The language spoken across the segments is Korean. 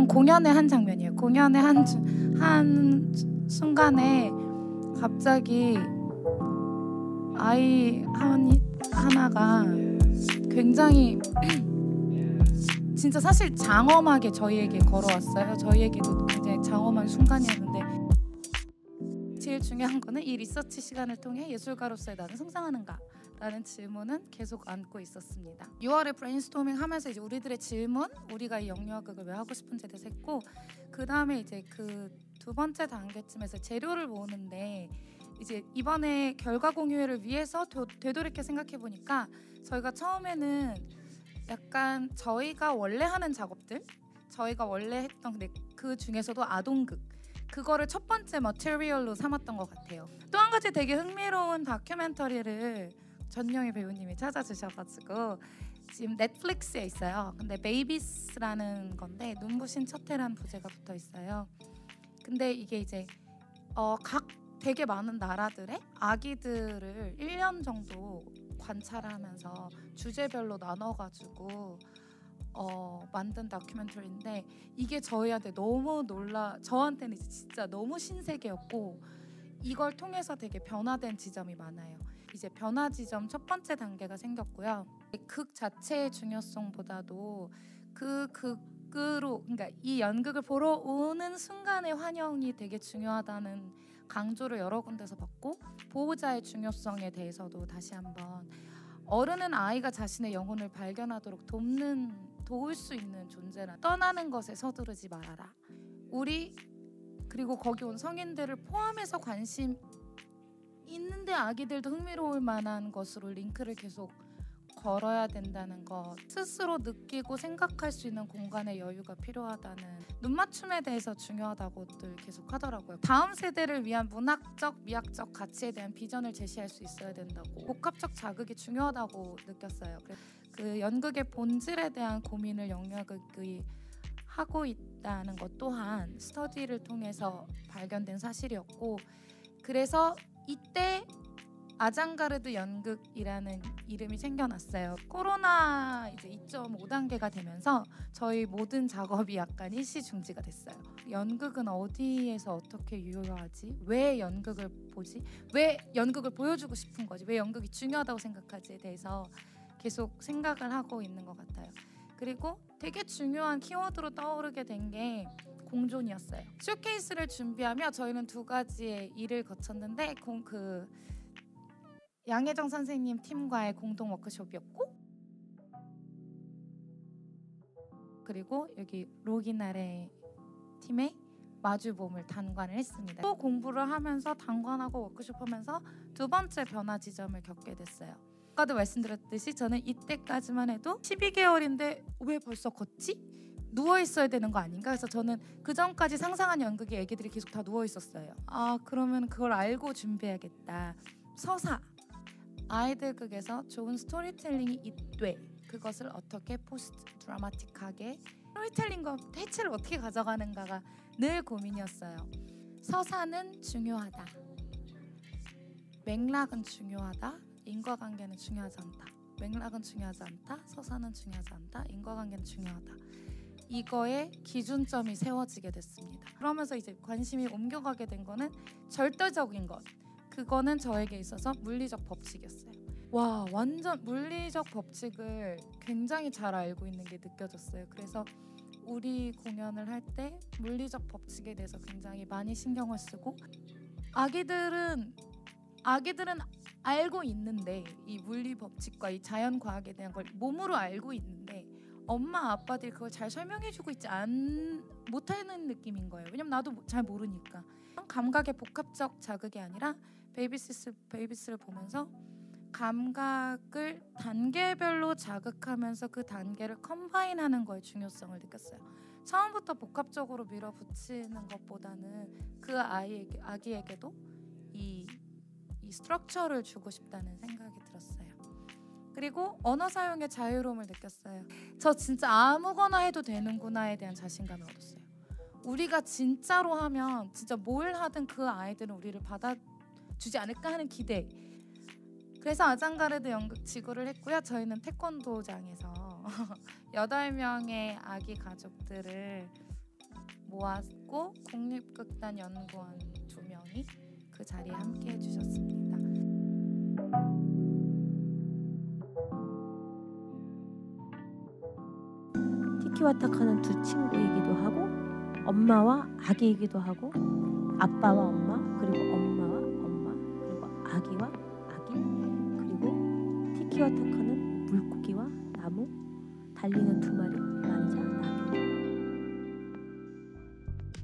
이건 공연의 한 장면이에요. 공연의 한 순간에 갑자기 아이 하나가 굉장히 진짜 사실 장엄하게 저희에게 걸어왔어요. 저희에게도 굉장히 장엄한 순간이었는데 제일 중요한 거는 이 리서치 시간을 통해 예술가로서의 나는 성장하는가? 라는 질문은 계속 안고 있었습니다. 6월에 브레인스토밍 하면서 이제 우리들의 질문, 우리가 이 영유아극을 왜 하고 싶은지에 대해서 했고, 그 다음에 이제 그 두 번째 단계쯤에서 재료를 모으는데 이제 이번에 결과 공유회를 위해서 되돌이켜 생각해 보니까 저희가 처음에는 약간 저희가 원래 하는 작업들, 저희가 원래 했던 근데 그 중에서도 아동극 그거를 첫 번째 머티리얼로 삼았던 것 같아요. 또 한 가지 되게 흥미로운 다큐멘터리를 전영희 배우님이 찾아주셔가지고 지금 넷플릭스에 있어요. 근데 베이비스라는 건데 눈부신 첫해라는 부제가 붙어 있어요. 근데 이게 이제 각 되게 많은 나라들의 아기들을 1년 정도 관찰하면서 주제별로 나눠가지고 만든 다큐멘터리인데 이게 저희한테 너무 저한테는 이제 진짜 너무 신세계였고 이걸 통해서 되게 변화된 지점이 많아요. 이제 변화 지점 첫 번째 단계가 생겼고요. 극 자체의 중요성보다도 그 극으로 그러니까 이 연극을 보러 오는 순간의 환영이 되게 중요하다는 강조를 여러 군데서 받고 보호자의 중요성에 대해서도 다시 한번 어른은 아이가 자신의 영혼을 발견하도록 도울 수 있는 존재라 떠나는 것에 서두르지 말아라. 우리 그리고 거기 온 성인들을 포함해서 관심 있는데 아기들도 흥미로울 만한 것으로 링크를 계속 걸어야 된다는 것, 스스로 느끼고 생각할 수 있는 공간의 여유가 필요하다는 눈맞춤에 대해서 중요하다고들 계속 하더라고요. 다음 세대를 위한 문학적, 미학적 가치에 대한 비전을 제시할 수 있어야 된다고 복합적 자극이 중요하다고 느꼈어요. 그 연극의 본질에 대한 고민을 영유아극이 하고 있다는 것 또한 스터디를 통해서 발견된 사실이었고 그래서 이때 아장가르드 연극이라는 이름이 생겨났어요. 코로나 이제 2.5단계가 되면서 저희 모든 작업이 약간 일시 중지가 됐어요. 연극은 어디에서 어떻게 유효하지? 왜 연극을 보지? 왜 연극을 보여주고 싶은 거지? 왜 연극이 중요하다고 생각하지에 대해서 계속 생각을 하고 있는 것 같아요. 그리고 되게 중요한 키워드로 떠오르게 된 게 공존이었어요. 쇼케이스를 준비하며 저희는 두 가지의 일을 거쳤는데 양혜정 선생님 팀과의 공동 워크숍이었고 그리고 여기 로기나래 팀의 마주봄을 단관을 했습니다. 또 공부를 하면서 단관하고 워크숍하면서 두 번째 변화 지점을 겪게 됐어요. 아까도 말씀드렸듯이 저는 이때까지만 해도 12개월인데 왜 벌써 걷지? 누워 있어야 되는 거 아닌가? 그래서 저는 그 전까지 상상한 연극의 애기들이 계속 다 누워 있었어요. 그러면 그걸 알고 준비해야겠다. 서사 아이들 극에서 좋은 스토리텔링이 있되 그것을 어떻게 포스트 드라마틱하게 스토리텔링과 해체를 어떻게 가져가는가가 늘 고민이었어요. 서사는 중요하다. 맥락은 중요하다. 인과관계는 중요하지 않다. 맥락은 중요하지 않다. 서사는 중요하지 않다. 인과관계는 중요하다. 이거에 기준점이 세워지게 됐습니다. 그러면서 이제 관심이 옮겨가게 된 거는 절대적인 것. 그거는 저에게 있어서 물리적 법칙이었어요. 와, 완전 물리적 법칙을 굉장히 잘 알고 있는 게 느껴졌어요. 그래서 우리 공연을 할 때 물리적 법칙에 대해서 굉장히 많이 신경을 쓰고 아기들은 알고 있는데 이 물리 법칙과 이 자연 과학에 대한 걸 몸으로 알고 있는데 엄마 아빠들이 그걸 잘 설명해주고 있지 못하는 느낌인 거예요. 왜냐면 나도 잘 모르니까. 감각의 복합적 자극이 아니라 베이비스를 보면서 감각을 단계별로 자극하면서 그 단계를 컴바인하는 거의 중요성을 느꼈어요. 처음부터 복합적으로 밀어붙이는 것보다는 그 아기에게도 이 스트럭처를 주고 싶다는 생각이 들었어요. 그리고 언어 사용의 자유로움을 느꼈어요. 저 진짜 아무거나 해도 되는구나에 대한 자신감을 얻었어요. 우리가 진짜로 하면 진짜 뭘 하든 그 아이들은 우리를 받아주지 않을까 하는 기대. 그래서 아장가르드 연극 지구를 했고요. 저희는 태권도장에서 8명의 아기 가족들을 모았고 국립극단 연구원 2명이 그 자리에 함께 해주셨습니다. 티키와 타카는 두 친구이기도 하고 엄마와 아기이기도 하고 아빠와 엄마 그리고 엄마와 엄마 그리고 아기와 아기 그리고 티키와 타카는 물고기와 나무 달리는 두 마리 말이자 나비.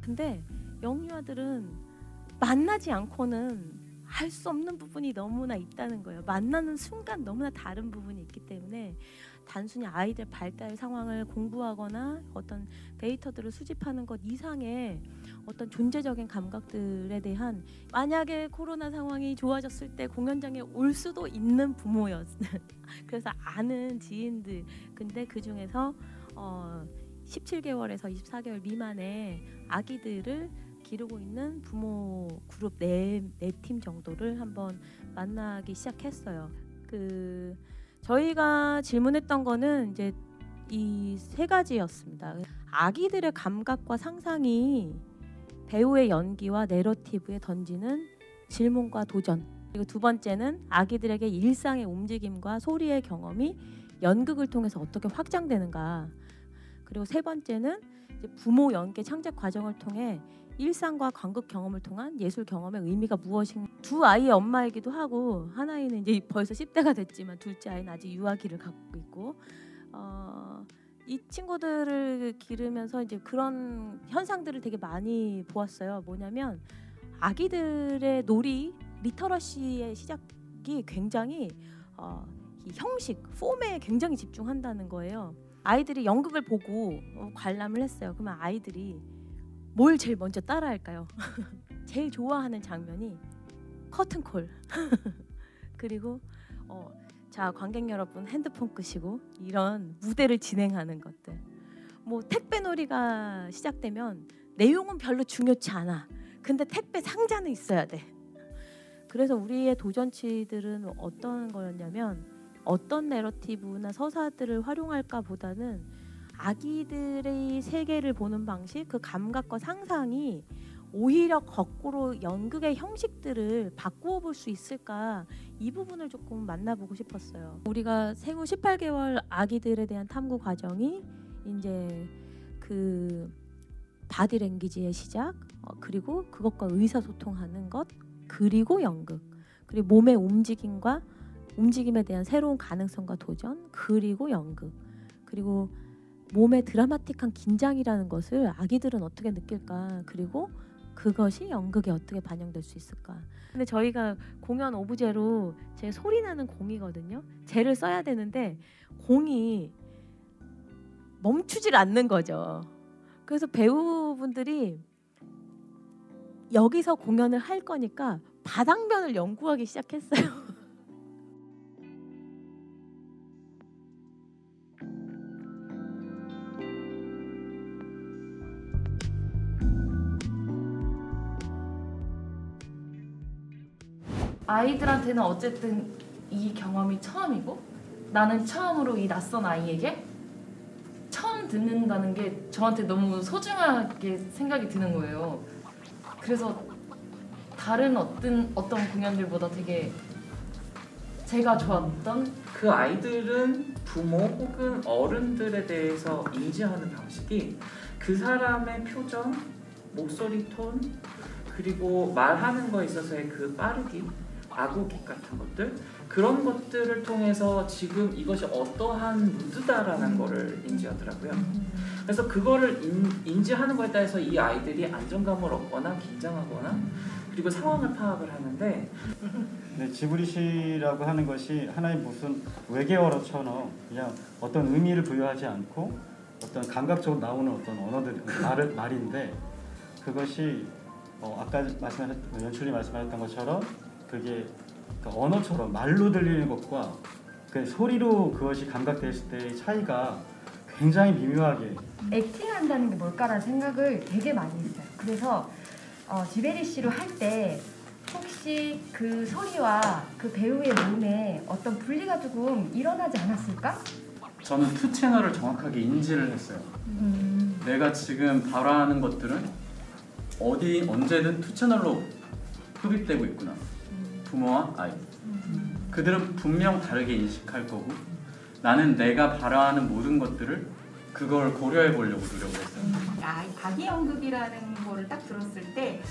근데 영유아들은 만나지 않고는 할 수 없는 부분이 너무나 있다는 거예요. 만나는 순간 너무나 다른 부분이 있기 때문에 단순히 아이들 발달 상황을 공부하거나 어떤 데이터들을 수집하는 것 이상의 어떤 존재적인 감각들에 대한 만약에 코로나 상황이 좋아졌을 때 공연장에 올 수도 있는 부모였어요. 그래서 아는 지인들 근데 그 중에서 17개월에서 24개월 미만의 아기들을 기르고 있는 부모 그룹 4팀 정도를 한번 만나기 시작했어요. 저희가 질문했던 거는 이제 이 3가지였습니다. 아기들의 감각과 상상이 배우의 연기와 내러티브에 던지는 질문과 도전. 그리고 2번째는 아기들에게 일상의 움직임과 소리의 경험이 연극을 통해서 어떻게 확장되는가. 그리고 3번째는 이제 부모 연계 창작 과정을 통해 일상과 관극 경험을 통한 예술 경험의 의미가 무엇인가. 2 아이의 엄마이기도 하고 한 아이는 이제 벌써 10대가 됐지만 둘째 아이는 아직 유아기를 갖고 있고 이 친구들을 기르면서 이제 그런 현상들을 되게 많이 보았어요. 뭐냐면 아기들의 놀이 리터러시의 시작이 굉장히 이 형식, 폼에 굉장히 집중한다는 거예요. 아이들이 연극을 보고 관람을 했어요. 그러면 아이들이 뭘 제일 먼저 따라할까요? 제일 좋아하는 장면이 커튼콜. 그리고 자 관객 여러분 핸드폰 끄시고 이런 무대를 진행하는 것들. 뭐 택배 놀이가 시작되면 내용은 별로 중요치 않아. 근데 택배 상자는 있어야 돼. 그래서 우리의 도전치들은 어떤 거였냐면 어떤 내러티브나 서사들을 활용할까 보다는 아기들의 세계를 보는 방식, 그 감각과 상상이 오히려 거꾸로 연극의 형식들을 바꾸어 볼 수 있을까 이 부분을 조금 만나보고 싶었어요. 우리가 생후 18개월 아기들에 대한 탐구 과정이 이제 그 바디랭귀지의 시작, 그리고 그것과 의사소통하는 것, 그리고 연극, 그리고 몸의 움직임과 움직임에 대한 새로운 가능성과 도전, 그리고 연극, 그리고 몸의 드라마틱한 긴장이라는 것을 아기들은 어떻게 느낄까, 그리고 그것이 연극에 어떻게 반영될 수 있을까. 근데 저희가 공연 오브제로 제 소리 나는 공이거든요. 쟤를 써야 되는데 공이 멈추질 않는 거죠. 그래서 배우분들이 여기서 공연을 할 거니까 바닥면을 연구하기 시작했어요. 아이들한테는 어쨌든 이 경험이 처음이고 나는 처음으로 이 낯선 아이에게 처음 듣는다는 게 저한테 너무 소중하게 생각이 드는 거예요. 그래서 다른 어떤 공연들보다 되게 제가 좋았던 그 아이들은 부모 혹은 어른들에 대해서 인지하는 방식이 그 사람의 표정, 목소리 톤, 그리고 말하는 거에 있어서의 그 빠르기, 아구기 같은 것들, 그런 것들을 통해서 지금 이것이 어떠한 무드다라는 거를 인지하더라고요. 그래서 그거를 인지하는 거에 따라서 이 아이들이 안정감을 얻거나 긴장하거나 그리고 상황을 파악을 하는데, 네, 지브리시라고 하는 것이 하나의 무슨 외계어로처럼 그냥 어떤 의미를 부여하지 않고 어떤 감각적으로 나오는 어떤 언어들 말인데, 그것이 아까 연출이 말씀하셨던 것처럼 그게 언어처럼 말로 들리는 것과 그 소리로 그것이 감각됐을 때의 차이가 굉장히 미묘하게. 액팅한다는 게 뭘까라는 생각을 되게 많이 했어요. 그래서 지베리시로 할 때 혹시 그 소리와 그 배우의 몸에 어떤 분리가 조금 일어나지 않았을까? 저는 2채널을 정확하게 인지를 했어요. 내가 지금 바라는 것들은 어디 언제든 투 채널로 흡입되고 있구나. 부모와 아이. 그들은 분명 다르게 인식할 거고 나는 내가 바라는 모든 것들을 그걸 고려해 보려고 노력을 했어요. 아기 연극이라는 거를 딱 들었을 때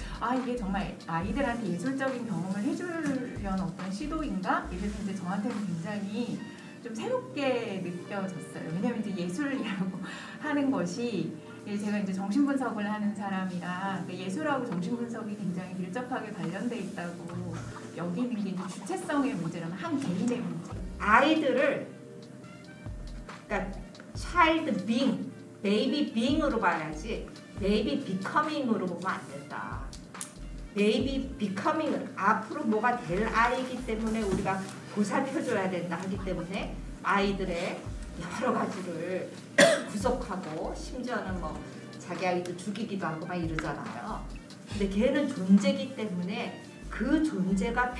이게 정말 아이들한테 예술적인 경험을 해주려는 어떤 시도인가? 이래서 이제 저한테는 굉장히 좀 새롭게 느껴졌어요. 왜냐면 이제 예술이라고 하는 것이 제가 이제 정신분석을 하는 사람이라 예술하고 정신분석이 굉장히 밀접하게 관련돼 있다고 여기는 게 이제 주체성의 문제라면 한 개인의 문제. 아이들을 그러니까 차일드 빙, 베이비 빙으로 봐야지 베이비 비커밍으로 보면 안 된다. 베이비 비커밍은 앞으로 뭐가 될 아이이기 때문에 우리가 보살펴줘야 된다 하기 때문에 아이들의 여러 가지를 구속하고 심지어는 뭐 자기 아이도 죽이기도 하고 막 이러잖아요. 근데 걔는 존재이기 때문에 그 존재가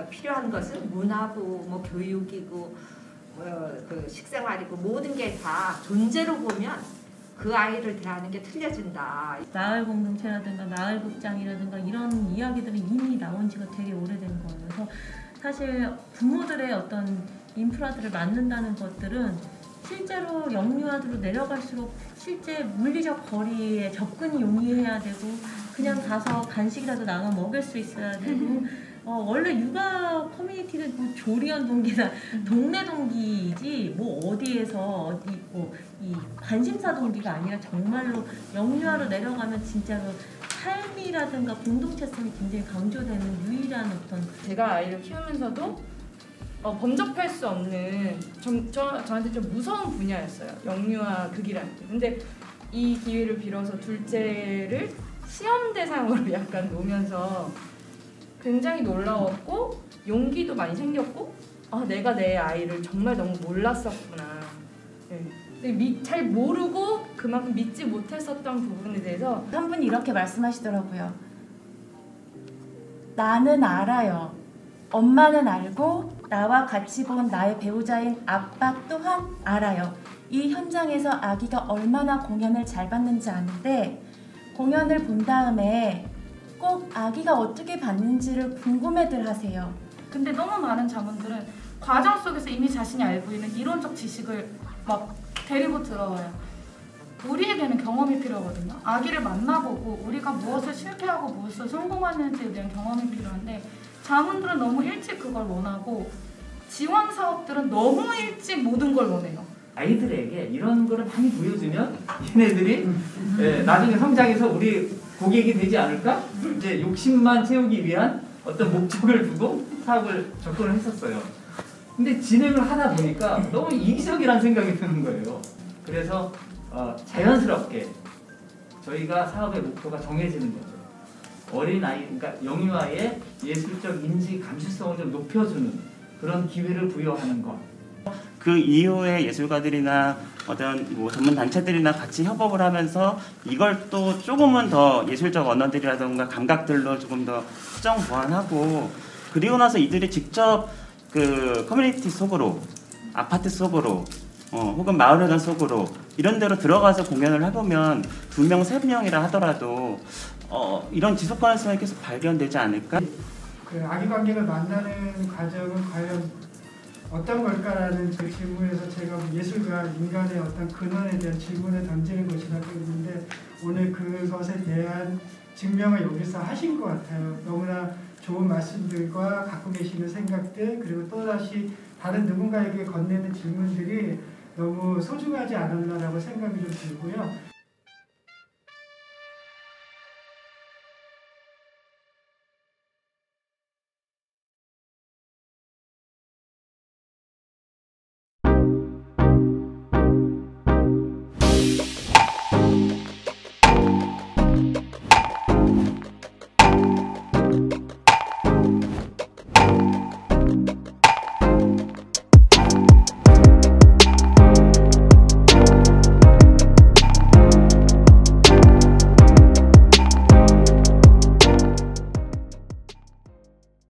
필요한 것은 문화고 뭐 교육이고 그 식생활이고 모든 게 다 존재로 보면 그 아이를 대하는 게 틀려진다. 마을 공동체라든가 마을 극장이라든가 이런 이야기들이 이미 나온 지가 되게 오래된 거예요. 그래서 사실 부모들의 어떤 인프라들을 만든다는 것들은 실제로 영유아들로 내려갈수록 실제 물리적 거리에 접근이 용이해야 되고 그냥 가서 간식이라도 나눠 먹일 수 있어야 되고 원래 육아 커뮤니티는 뭐 조리원 동기나 동네 동기이지 뭐 어디에서 어디 이 관심사 동기가 아니라 정말로 영유아로 내려가면 진짜로 삶이라든가 공동체성이 굉장히 강조되는 유일한 어떤 제가 아이를 키우면서도 범접할 수 없는 저한테 좀 무서운 분야였어요. 영유아 극이라는 게. 근데 이 기회를 빌어서 둘째를 시험 대상으로 약간 놓으면서 굉장히 놀라웠고 용기도 많이 생겼고 내가 내 아이를 정말 너무 몰랐었구나. 네. 잘 모르고 그만큼 믿지 못했었던 부분에 대해서 한 분이 이렇게 말씀하시더라고요. 나는 알아요. 엄마는 알고 나와 같이 본 나의 배우자인 아빠 또한 알아요. 이 현장에서 아기가 얼마나 공연을 잘 봤는지 아는데 공연을 본 다음에 꼭 아기가 어떻게 봤는지를 궁금해들 하세요. 근데 너무 많은 자문들은 과정 속에서 이미 자신이 알고 있는 이론적 지식을 막 데리고 들어와요. 우리에게는 경험이 필요하거든요. 아기를 만나보고 우리가 무엇을 실패하고 무엇을 성공하는지에 대한 경험이 필요한데 자문들은 너무 일찍 그걸 원하고 지원 사업들은 너무 일찍 모든 걸 원해요. 아이들에게 이런 거를 많이 보여주면 얘네들이 나중에 성장해서 우리 고객이 되지 않을까? 이제 욕심만 채우기 위한 어떤 목적을 두고 사업을 접근을 했었어요. 근데 진행을 하다 보니까 너무 이기적이라는 생각이 드는 거예요. 그래서 자연스럽게 저희가 사업의 목표가 정해지는 거죠. 어린아이, 그러니까 영유아의 예술적 인지 감수성을 좀 높여주는 그런 기회를 부여하는 것. 그 이후에 예술가들이나 어떤 뭐 전문 단체들이나 같이 협업을 하면서 이걸 또 조금은 더 예술적 언어들이라든가 감각들로 조금 더 수정 보완하고 그리고 나서 이들이 직접 그 커뮤니티 속으로 아파트 속으로 혹은 마을회관 속으로 이런 데로 들어가서 공연을 해보면 2명, 3명이라 하더라도 이런 지속 가능성이 계속 발견되지 않을까? 그 아기 관계를 만나는 과정은 과연 어떤 걸까라는 그 질문에서 제가 예술과 인간의 어떤 근원에 대한 질문을 던지는 것이라고 했는데 오늘 그것에 대한 증명을 여기서 하신 것 같아요. 너무나 좋은 말씀들과 갖고 계시는 생각들 그리고 또다시 다른 누군가에게 건네는 질문들이 너무 소중하지 않았나라고 생각이 좀 들고요.